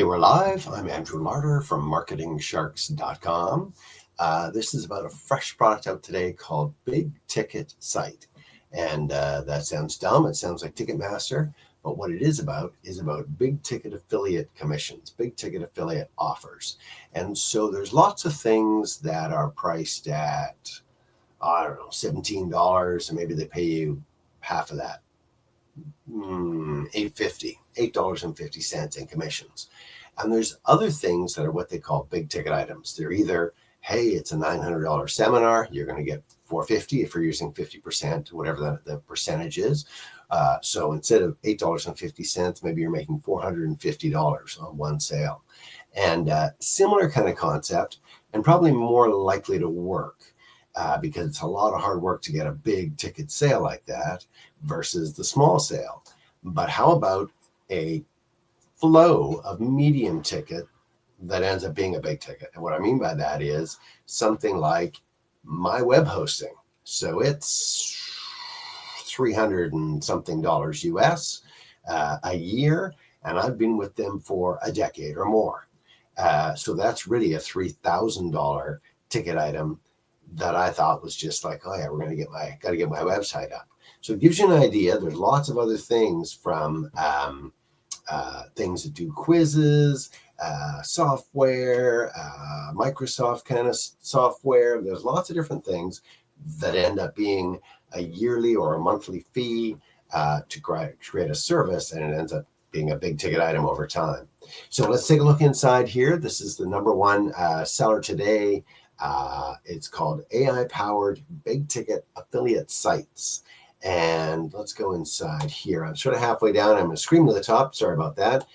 Hey, we're live. I'm Andrew Larder from marketingsharks.com. This is about a fresh product out today called Big Ticket Site. And that sounds dumb. It sounds like Ticketmaster. But what it is about big ticket affiliate commissions, big ticket affiliate offers. And so there's lots of things that are priced at, I don't know, $17, and maybe they pay you half of that. $8.50 in commissions. And there's other things that are what they call big ticket items. They're either, hey, it's a $900 seminar, you're going to get $450 if you're using 50%, whatever the percentage is. So instead of $8.50, maybe you're making $450 on one sale. And similar kind of concept, and probably more likely to work. Because it's a lot of hard work to get a big ticket sale like that versus the small sale. But how about a flow of medium ticket that ends up being a big ticket? And what I mean by that is something like my web hosting. So it's $300 and something US a year, and I've been with them for a decade or more. So that's really a $3,000 ticket item that I thought was just like, oh yeah, got to get my website up. So it gives you an idea. There's lots of other things from things that do quizzes, software, Microsoft kind of software. There's lots of different things that end up being a yearly or a monthly fee to create a service, and it ends up being a big ticket item over time. So let's take a look inside here. This is the number one seller today. It's called AI-powered big ticket affiliate sites. And let's go inside here. I'm sort of halfway down. I'm going to scream to the top. Sorry about that.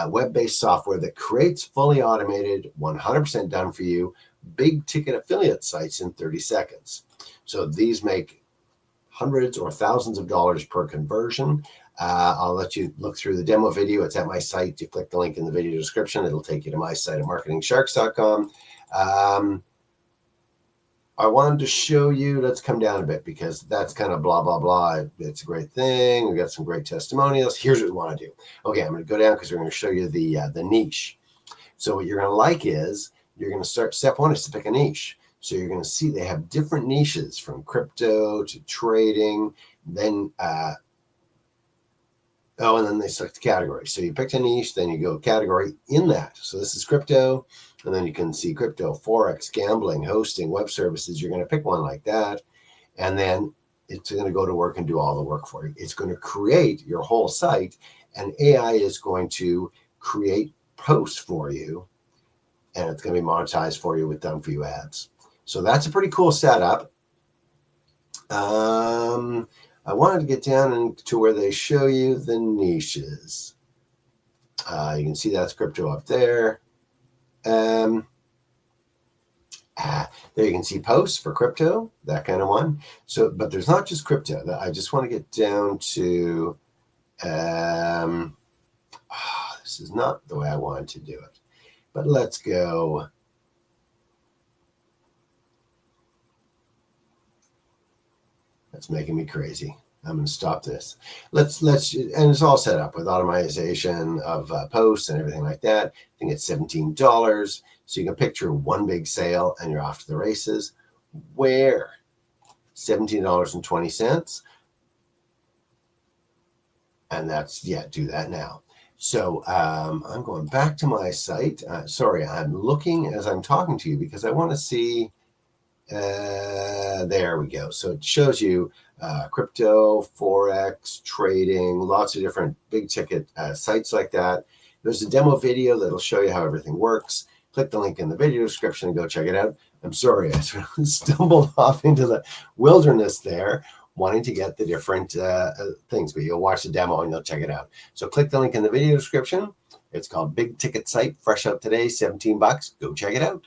Web-based software that creates fully automated, 100% done for you, big ticket affiliate sites in 30 seconds. So these make hundreds or thousands of dollars per conversion. I'll let you look through the demo video. It's at my site. You click the link in the video description. It'll take you to my site at marketingsharks.com. I wanted to show you, let's come down a bit because that's kind of blah, blah, blah. It's a great thing. We've got some great testimonials. Here's what we want to do. Okay, I'm going to go down because we're going to show you the niche. So what you're going to like is you're going to start, step one is to pick a niche. So you're going to see they have different niches from crypto to trading. Then, and then they select the category. So you picked a niche, then you go category in that. So this is crypto. And then you can see crypto, Forex, gambling, hosting, web services. You're going to pick one like that. And then it's going to go to work and do all the work for you. It's going to create your whole site. And AI is going to create posts for you. And it's going to be monetized for you with done for you ads. So that's a pretty cool setup. I wanted to get down into where they show you the niches. You can see that's crypto up there. There you can see posts for crypto, that kind of one. So, but there's not just crypto. I just want to get down to, this is not the way I wanted to do it, but let's go. That's making me crazy. I'm going to stop this. Let's, and it's all set up with automation of posts and everything like that. I think it's $17. So you can picture one big sale and you're off to the races. Where? $17.20. And that's, yeah, do that now. So I'm going back to my site. Sorry, I'm looking as I'm talking to you because I want to see. There we go. So it shows you crypto, Forex, trading, lots of different big ticket sites like that. There's a demo video that'll show you how everything works. Click the link in the video description and go check it out. I'm sorry, I sort of stumbled off into the wilderness there, wanting to get the different things, but you'll watch the demo and you'll check it out. So click the link in the video description. It's called Big Ticket Site, fresh out today, $17. Go check it out.